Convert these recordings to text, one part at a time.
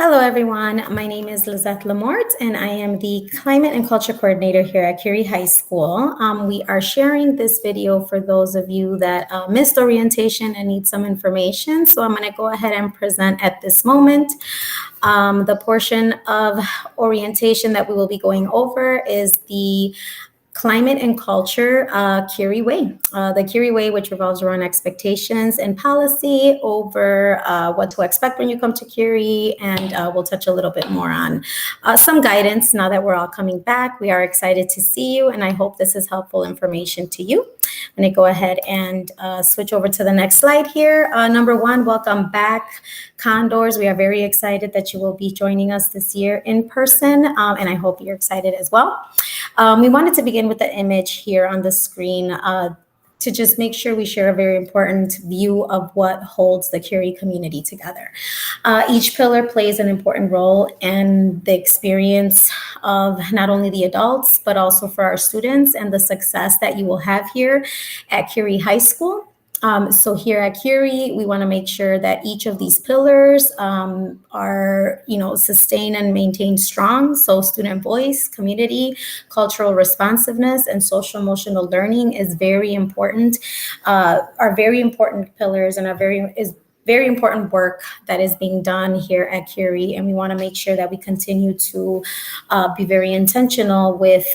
Hello, everyone. My name is Lizette Lamort, and I am the Climate and Culture Coordinator here at Curie High School. We are sharing this video for those of you that missed orientation and need some information. So I'm going to go ahead and present at this moment. The portion of orientation that we will be going over is the Climate and Culture Curie Way. The Curie Way, which revolves around expectations and policy over what to expect when you come to Curie, and we'll touch a little bit more on some guidance now that we're all coming back. We are excited to see you, and I hope this is helpful information to you. I'm going to go ahead and switch over to the next slide here. Number one, welcome back, Condors. We are very excited that you will be joining us this year in person, and I hope you're excited as well. We wanted to begin with the image here on the screen to just make sure we share a very important view of what holds the Curie community together. Each pillar plays an important role in the experience of not only the adults, but also for our students and the success that you will have here at Curie High School. So here at Curie, we want to make sure that each of these pillars are, sustained and maintained strong. So student voice, community, cultural responsiveness, and social emotional learning is very important, are very important pillars and is very important work that is being done here at Curie. And we want to make sure that we continue to be very intentional with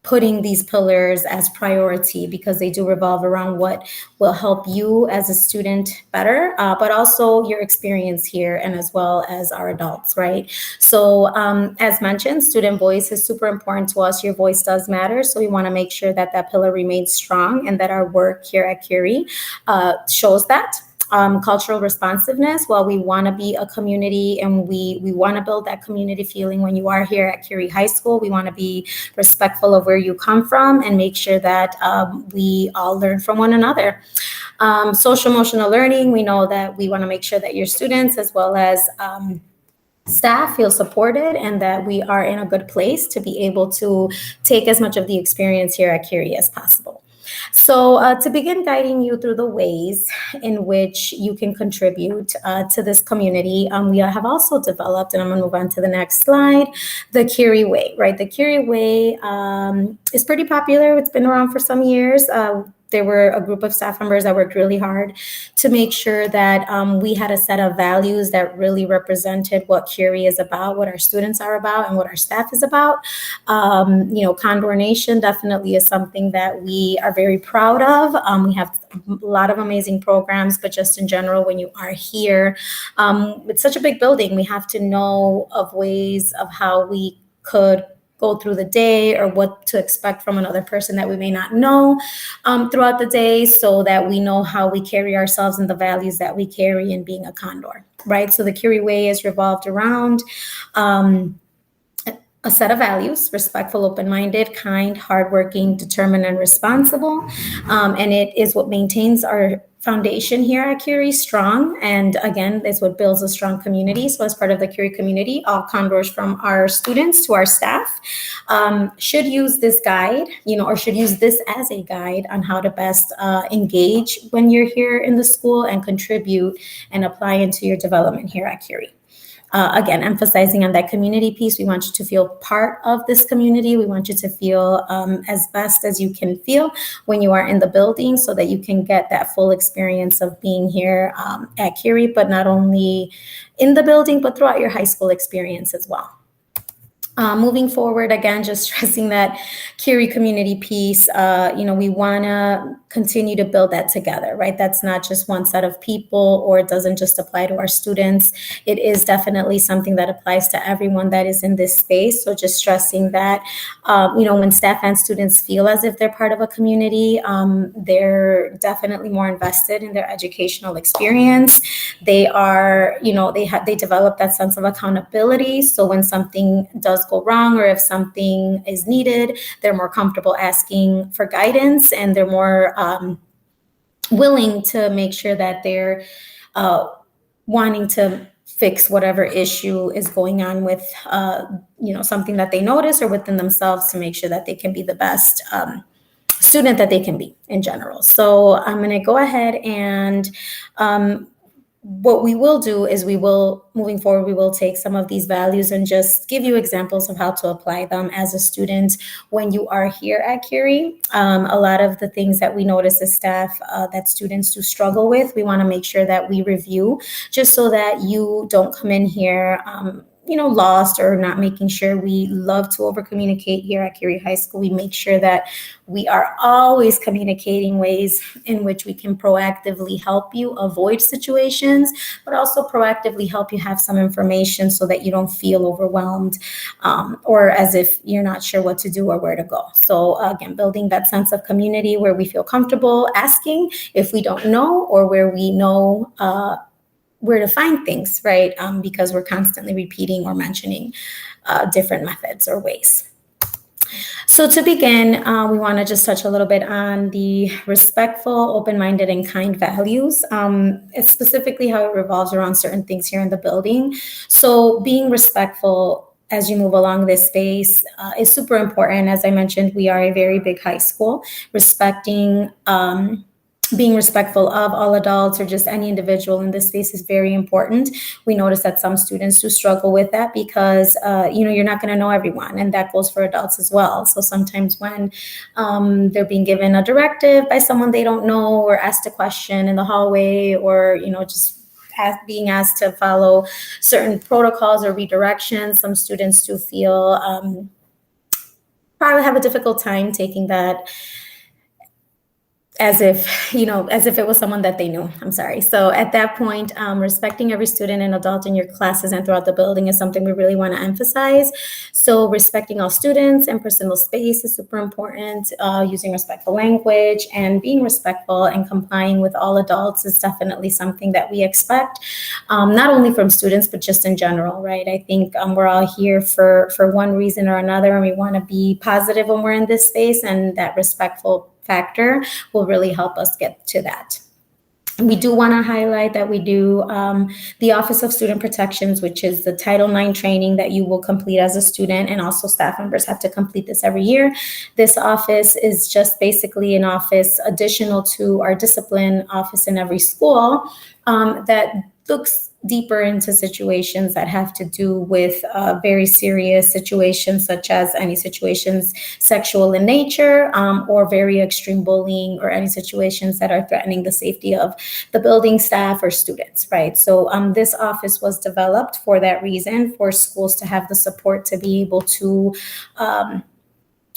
putting these pillars as priority, because they do revolve around what will help you as a student better, but also your experience here and as well as our adults, right? So as mentioned, student voice is super important to us. Your voice does matter. So we want to make sure that that pillar remains strong and that our work here at Curie shows that. Cultural responsiveness, while we want to be a community and we want to build that community feeling when you are here at Curie High School, we want to be respectful of where you come from and make sure that we all learn from one another. Social emotional learning, we know that we want to make sure that your students as well as staff feel supported and that we are in a good place to be able to take as much of the experience here at Curie as possible. So to begin guiding you through the ways in which you can contribute to this community, we have also developed, and I'm going to move on to the next slide, the Curie Way, right? The Curie Way is pretty popular. It's been around for some years. There were a group of staff members that worked really hard to make sure that we had a set of values that really represented what Curie is about, what our students are about, and what our staff is about. Condor Nation definitely is something that we are very proud of. We have a lot of amazing programs, but just in general, when you are here, it's such a big building. We have to know of ways of how we could go through the day or what to expect from another person that we may not know throughout the day, so that we know how we carry ourselves and the values that we carry in being a Condor, right? So the Curie Way is revolved around a set of values: respectful, open-minded, kind, hardworking, determined, and responsible. And it is what maintains our foundation here at Curie strong. And again, it's what builds a strong community. So as part of the Curie community, all Condors, from our students to our staff, should use this guide, or should use this as a guide on how to best engage when you're here in the school and contribute and apply into your development here at Curie. Again, emphasizing on that community piece. We want you to feel part of this community. We want you to feel as best as you can feel when you are in the building, so that you can get that full experience of being here at Curie, but not only in the building, but throughout your high school experience as well. Moving forward, again, just stressing that Curie community piece, we want to continue to build that together, right? That's not just one set of people, or it doesn't just apply to our students. It is definitely something that applies to everyone that is in this space. So just stressing that, when staff and students feel as if they're part of a community, they're definitely more invested in their educational experience. They are, they develop that sense of accountability. So when something does go wrong, or if something is needed, they're more comfortable asking for guidance, and they're more willing to make sure that they're wanting to fix whatever issue is going on with something that they notice or within themselves, to make sure that they can be the best student that they can be in general. So I'm going to go ahead and what we will do is moving forward, we will take some of these values and just give you examples of how to apply them as a student when you are here at Curie. A lot of the things that we notice as staff that students do struggle with, we want to make sure that we review, just so that you don't come in here lost or not making sure. We love to over communicate here at Curie High School. We make sure that we are always communicating ways in which we can proactively help you avoid situations, but also proactively help you have some information so that you don't feel overwhelmed or as if you're not sure what to do or where to go. So again, building that sense of community where we feel comfortable asking if we don't know, or where we know where to find things, right? Because we're constantly repeating or mentioning different methods or ways. So to begin, we want to just touch a little bit on the respectful, open-minded, and kind values, specifically how it revolves around certain things here in the building. So being respectful as you move along this space is super important. As I mentioned, we are a very big high school. Being respectful of all adults or just any individual in this space is very important. We notice that some students do struggle with that because, you're not going to know everyone, and that goes for adults as well. So sometimes when they're being given a directive by someone they don't know, or asked a question in the hallway, or, just being asked to follow certain protocols or redirections, some students do feel probably have a difficult time taking that as if it was someone that they knew. I'm sorry. So at that point, respecting every student and adult in your classes and throughout the building is something we really want to emphasize. So respecting all students and personal space is super important. Using respectful language and being respectful and complying with all adults is definitely something that we expect, not only from students, but just in general, right? I think we're all here for one reason or another, and we want to be positive when we're in this space, and that respectful factor will really help us get to that. We do want to highlight that we do the Office of Student Protections, which is the Title IX training that you will complete as a student, and also staff members have to complete this every year. This office is just basically an office additional to our discipline office in every school that looks deeper into situations that have to do with very serious situations, such as any situations sexual in nature, or very extreme bullying, or any situations that are threatening the safety of the building staff or students, right? So this office was developed for that reason, for schools to have the support to be able to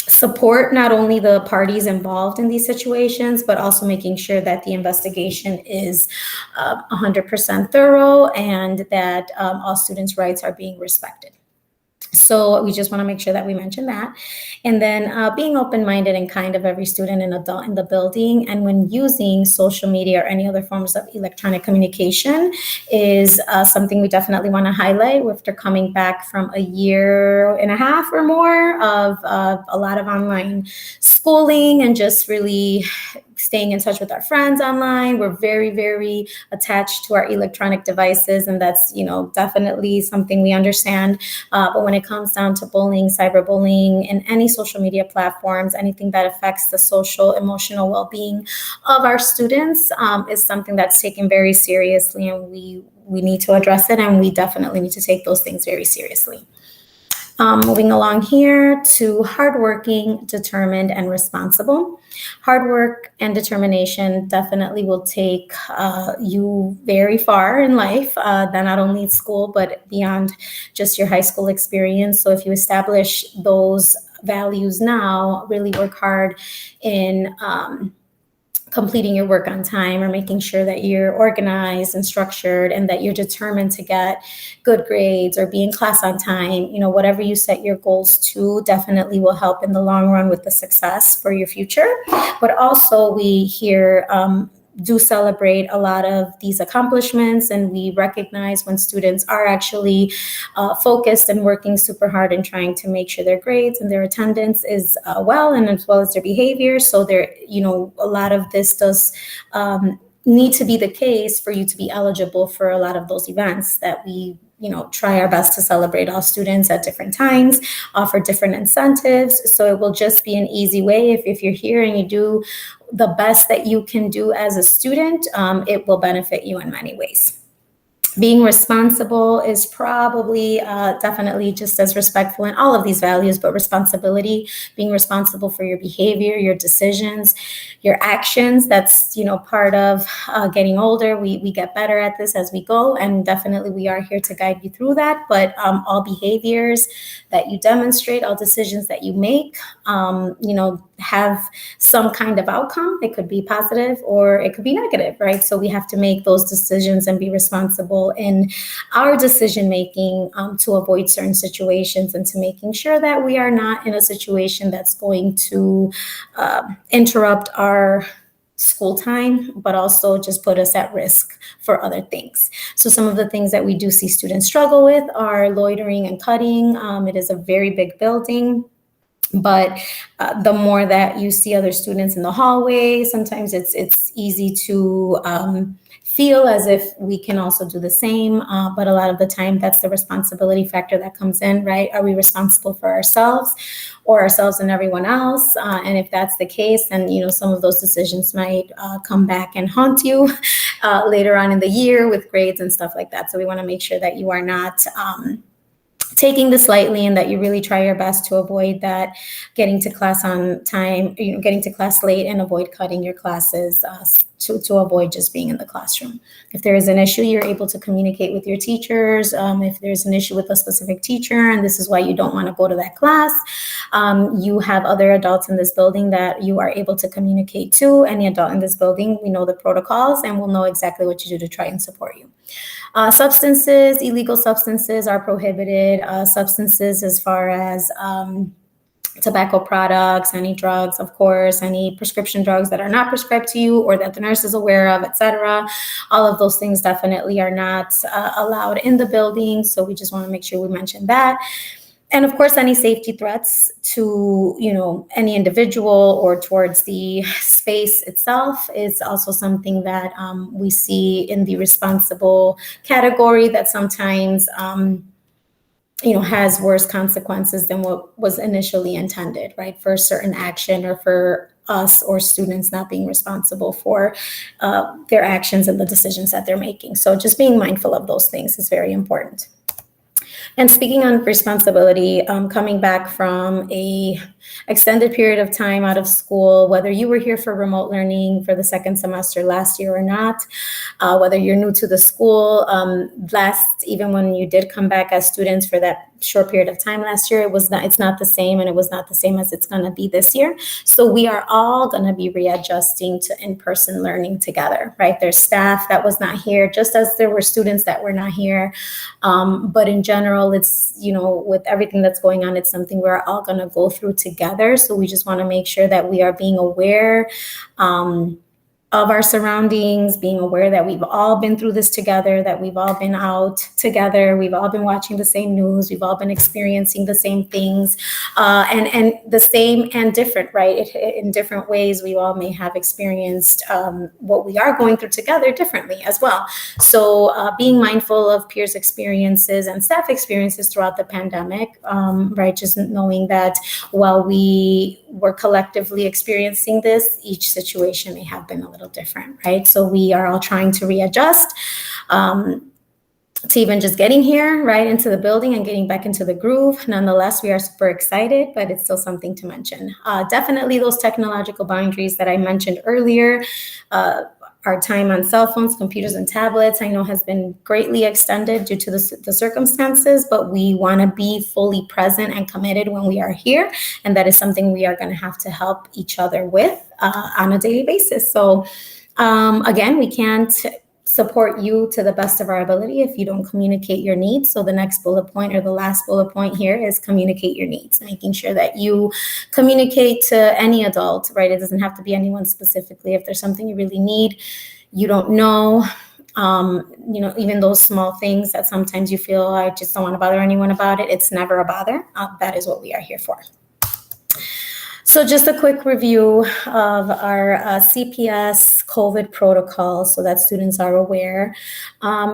support not only the parties involved in these situations, but also making sure that the investigation is 100% thorough, and that all students' rights are being respected. So we just want to make sure that we mention that. And then being open-minded and kind of every student and adult in the building, and when using social media or any other forms of electronic communication, is something we definitely want to highlight after coming back from a year and a half or more of a lot of online schooling and just really staying in touch with our friends online. We're very, very attached to our electronic devices, and that's, definitely something we understand. But when it comes down to bullying, cyberbullying, and any social media platforms, anything that affects the social, emotional well-being of our students is something that's taken very seriously, and we need to address it, and we definitely need to take those things very seriously. Moving along here to hardworking, determined, and responsible. Hard work and determination definitely will take you very far in life, not only in school, but beyond just your high school experience. So if you establish those values now, really work hard in completing your work on time, or making sure that you're organized and structured, and that you're determined to get good grades or be in class on time. Whatever you set your goals to definitely will help in the long run with the success for your future. But also we here do celebrate a lot of these accomplishments, and we recognize when students are actually focused and working super hard and trying to make sure their grades and their attendance is well, and as well as their behavior. So there, a lot of this does need to be the case for you to be eligible for a lot of those events that we try our best to celebrate all students at different times, offer different incentives. So it will just be an easy way. If you're here and you do the best that you can do as a student, it will benefit you in many ways. Being responsible is probably definitely just as respectful in all of these values, but responsibility, being responsible for your behavior, your decisions, your actions. That's, part of getting older. We get better at this as we go, and definitely we are here to guide you through that. But all behaviors that you demonstrate, all decisions that you make, have some kind of outcome. It could be positive or it could be negative, right? So we have to make those decisions and be responsible in our decision making to avoid certain situations and to making sure that we are not in a situation that's going to interrupt our school time, but also just put us at risk for other things. So some of the things that we do see students struggle with are loitering and cutting. It is a very big building. But the more that you see other students in the hallway, sometimes it's easy to feel as if we can also do the same. But a lot of the time, that's the responsibility factor that comes in, right? Are we responsible for ourselves or ourselves and everyone else? And if that's the case, then some of those decisions might come back and haunt you later on in the year with grades and stuff like that. So we want to make sure that you are not taking this lightly and that you really try your best to avoid that, getting to class on time, getting to class late, and avoid cutting your classes to avoid just being in the classroom. If there is an issue, you're able to communicate with your teachers. If there's an issue with a specific teacher and this is why you don't want to go to that class, you have other adults in this building that you are able to communicate to. Any adult in this building, we know the protocols and we'll know exactly what to do to try and support you. Substances, illegal substances are prohibited. Substances as far as tobacco products, any drugs, of course, any prescription drugs that are not prescribed to you or that the nurse is aware of, etc. All of those things definitely are not allowed in the building. So we just want to make sure we mention that. And of course, any safety threats to, any individual or towards the space itself is also something that we see in the responsible category that sometimes, has worse consequences than what was initially intended, right? For a certain action or for us or students not being responsible for their actions and the decisions that they're making. So just being mindful of those things is very important. And speaking on responsibility, coming back from a extended period of time out of school, whether you were here for remote learning for the second semester last year or not, whether you're new to the school, even when you did come back as students for that short period of time last year, it's not the same, and it was not the same as it's going to be this year. So we are all going to be readjusting to in-person learning together, right? There's staff that was not here, just as there were students that were not here. But in general, it's, with everything that's going on, it's something we're all going to go through together. So we just want to make sure that we are being aware of our surroundings, being aware that we've all been through this together, that we've all been out together, we've all been watching the same news, we've all been experiencing the same things, and the same and different, right? In different ways, we all may have experienced what we are going through together differently as well. So being mindful of peers' experiences and staff experiences throughout the pandemic, right? Just knowing that while we were collectively experiencing this, each situation may have been a little different, right? So we are all trying to readjust to even just getting here, right, into the building and getting back into the groove. Nonetheless, we are super excited, but it's still something to mention. Definitely those technological boundaries that I mentioned earlier, our time on cell phones, computers, and tablets, I know has been greatly extended due to the circumstances, but we want to be fully present and committed when we are here. And that is something we are going to have to help each other with on a daily basis. So again, we can't support you to the best of our ability if you don't communicate your needs. So the next bullet point, or the last bullet point here, is communicate your needs, making sure that you communicate to any adult, right? It doesn't have to be anyone specifically. If there's something you really need, you don't know, even those small things that sometimes you feel, I just don't want to bother anyone about it. It's never a bother. That is what we are here for. So just a quick review of our CPS COVID protocol so that students are aware.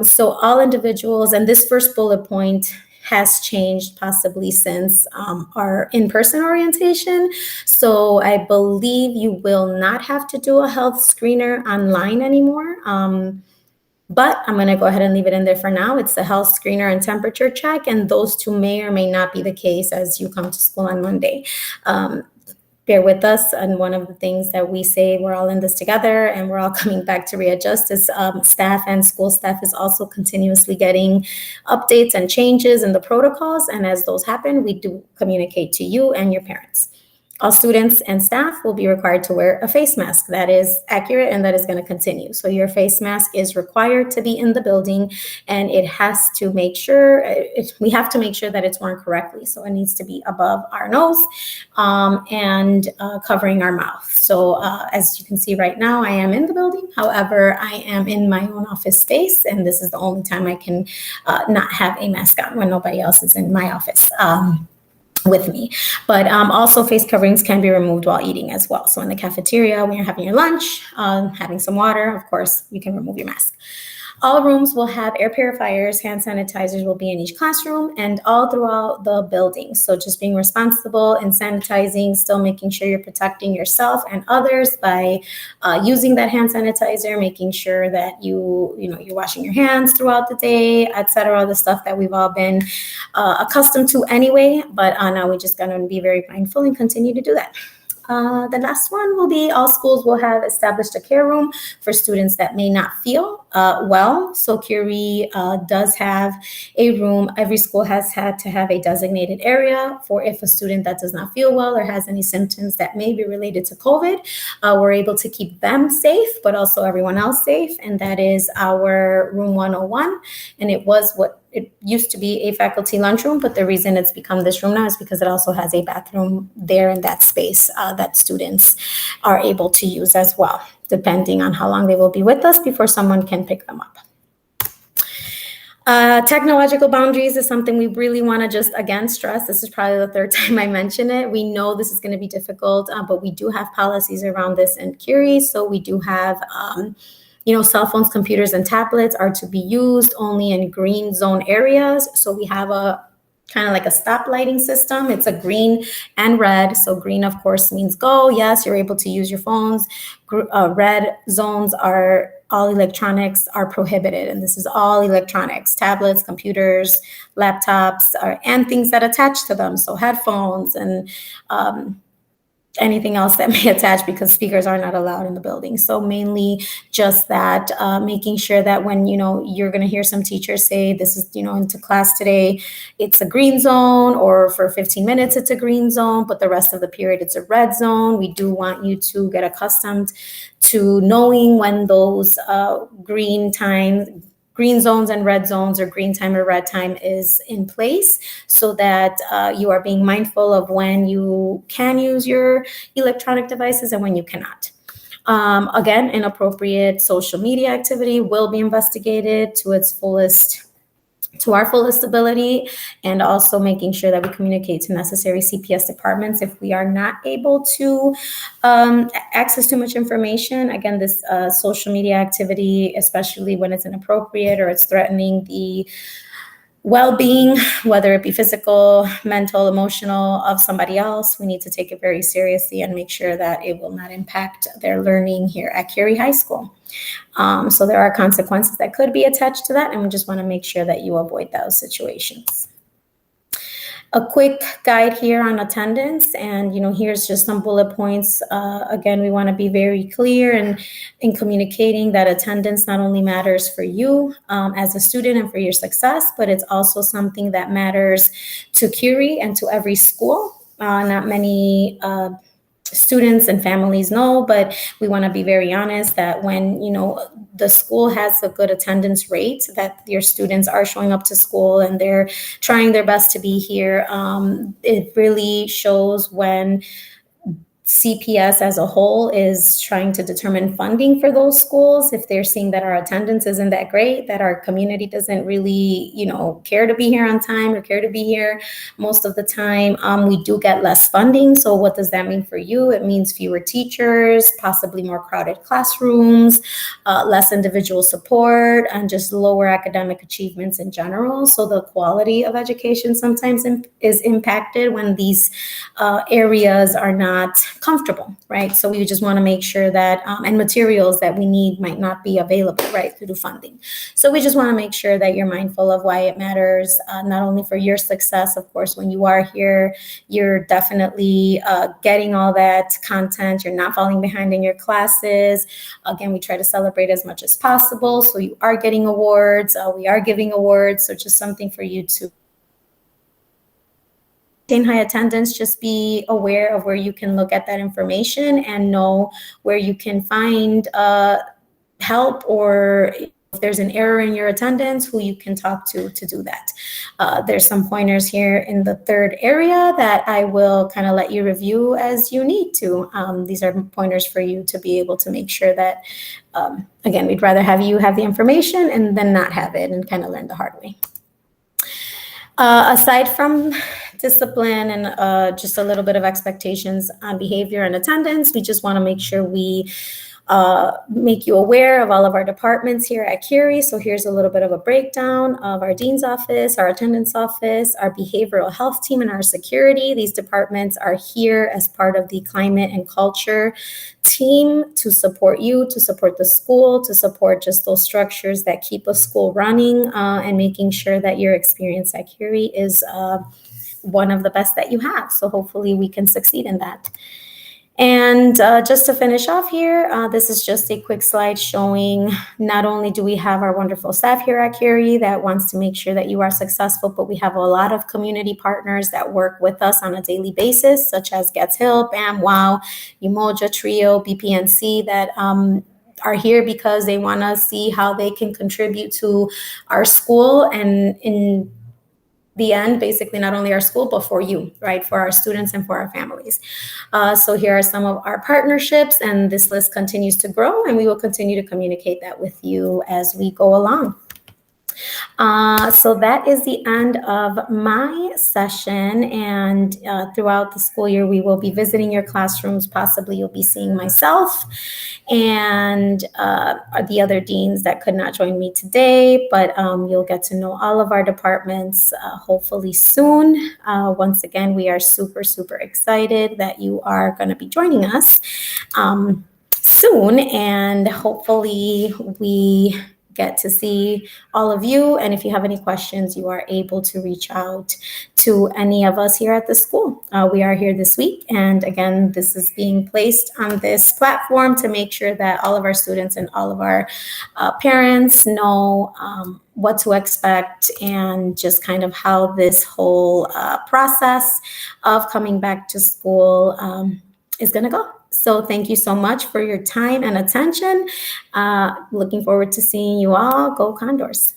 So all individuals, and this first bullet point has changed possibly since our in-person orientation. So I believe you will not have to do a health screener online anymore. But I'm going to go ahead and leave it in there for now. It's the health screener and temperature check, and those two may or may not be the case as you come to school on Monday. Bear with us. And one of the things that we say, we're all in this together and we're all coming back to readjust, is staff and school staff is also continuously getting updates and changes in the protocols. And as those happen, we do communicate to you and your parents. All students and staff will be required to wear a face mask. That is accurate and that is going to continue. So your face mask is required to be in the building, and it has to make sure, we have to make sure that it's worn correctly. So it needs to be above our nose and covering our mouth. So as you can see right now, I am in the building. However, I am in my own office space, and this is the only time I can not have a mask on, when nobody else is in my office with me. But also face coverings can be removed while eating as well. So in the cafeteria, when you're having your lunch, having some water, of course, you can remove your mask. All rooms will have air purifiers, hand sanitizers will be in each classroom and all throughout the building. So just being responsible and sanitizing, still making sure you're protecting yourself and others by using that hand sanitizer, making sure that you're washing your hands throughout the day, etc. The stuff that we've all been accustomed to anyway, but now we're just going to be very mindful and continue to do that. The last one will be all schools will have established a care room for students that may not feel well. So Curie does have a room. Every school has had to have a designated area for if a student that does not feel well or has any symptoms that may be related to COVID, we're able to keep them safe, but also everyone else safe. And that is our room 101. And it used to be a faculty lunchroom, but the reason it's become this room now is because it also has a bathroom there in that space that students are able to use as well, depending on how long they will be with us before someone can pick them up. Technological boundaries is something we really want to just, again, stress. This is probably the third time I mention it. We know this is going to be difficult, but we do have policies around this in Curie. So we do have cell phones, computers, and tablets are to be used only in green zone areas. So we have a kind of like a stop lighting system. It's a green and red. So green, of course, means go. Yes, you're able to use your phones. Red zones are all electronics are prohibited. And this is all electronics, tablets, computers, laptops, and things that attach to them. So headphones and anything else that may attach, because speakers are not allowed in the building. So mainly just that, making sure that when, you're going to hear some teachers say this is, into class today, it's a green zone, or for 15 minutes, it's a green zone, but the rest of the period, it's a red zone. We do want you to get accustomed to knowing when those green zones and red zones, or green time or red time, is in place, so that you are being mindful of when you can use your electronic devices and when you cannot. Again, inappropriate social media activity will be investigated to our fullest ability, and also making sure that we communicate to necessary CPS departments if we are not able to access too much information. Again, this social media activity, especially when it's inappropriate or it's threatening the well-being, whether it be physical, mental, emotional, of somebody else, we need to take it very seriously and make sure that it will not impact their learning here at Curie High School. So there are consequences that could be attached to that, and we just want to make sure that you avoid those situations. A quick guide here on attendance, and here's just some bullet points. Again, we want to be very clear in communicating that attendance not only matters for you as a student and for your success, but it's also something that matters to Curie and to every school. Not many students and families know, but we want to be very honest that when the school has a good attendance rate, that your students are showing up to school and they're trying their best to be here, it really shows when CPS as a whole is trying to determine funding for those schools. If they're seeing that our attendance isn't that great, that our community doesn't really, care to be here on time or care to be here most of the time, we do get less funding. So what does that mean for you? It means fewer teachers, possibly more crowded classrooms, less individual support, and just lower academic achievements in general. So the quality of education sometimes is impacted when these areas are not comfortable, right? So we just want to make sure that, and materials that we need might not be available, right, due to funding. So we just want to make sure that you're mindful of why it matters, not only for your success, of course, when you are here, you're definitely getting all that content. You're not falling behind in your classes. Again, we try to celebrate as much as possible. So you are getting awards. We are giving awards. So just something for you to maintain high attendance. Just be aware of where you can look at that information and know where you can find help, or if there's an error in your attendance, who you can talk to do that. There's some pointers here in the third area that I will kind of let you review as you need to. These are pointers for you to be able to make sure that, again, we'd rather have you have the information and then not have it and kind of learn the hard way. Aside from discipline and just a little bit of expectations on behavior and attendance, we just want to make sure we make you aware of all of our departments here at Curie. So here's a little bit of a breakdown of our dean's office, our attendance office, our behavioral health team, and our security. These departments are here as part of the climate and culture team to support you, to support the school, to support just those structures that keep a school running, and making sure that your experience at Curie is one of the best that you have. So hopefully we can succeed in that. And just to finish off here, this is just a quick slide showing not only do we have our wonderful staff here at Curie that wants to make sure that you are successful, but we have a lot of community partners that work with us on a daily basis, such as Getz Hill, BAM, WOW, Umoja, Trio, BPNC, that are here because they want to see how they can contribute to our school, and in the end, basically not only our school, but for you, right? For our students and for our families. So here are some of our partnerships, and this list continues to grow, and we will continue to communicate that with you as we go along. So that is the end of my session, and throughout the school year, we will be visiting your classrooms. Possibly you'll be seeing myself and the other deans that could not join me today, but you'll get to know all of our departments hopefully soon. Once again, we are super, super excited that you are going to be joining us soon, and hopefully we get to see all of you. And if you have any questions, you are able to reach out to any of us here at the school. We are here this week. And again, this is being placed on this platform to make sure that all of our students and all of our parents know what to expect, and just kind of how this whole process of coming back to school is going to go. So thank you so much for your time and attention. Looking forward to seeing you all. Go Condors.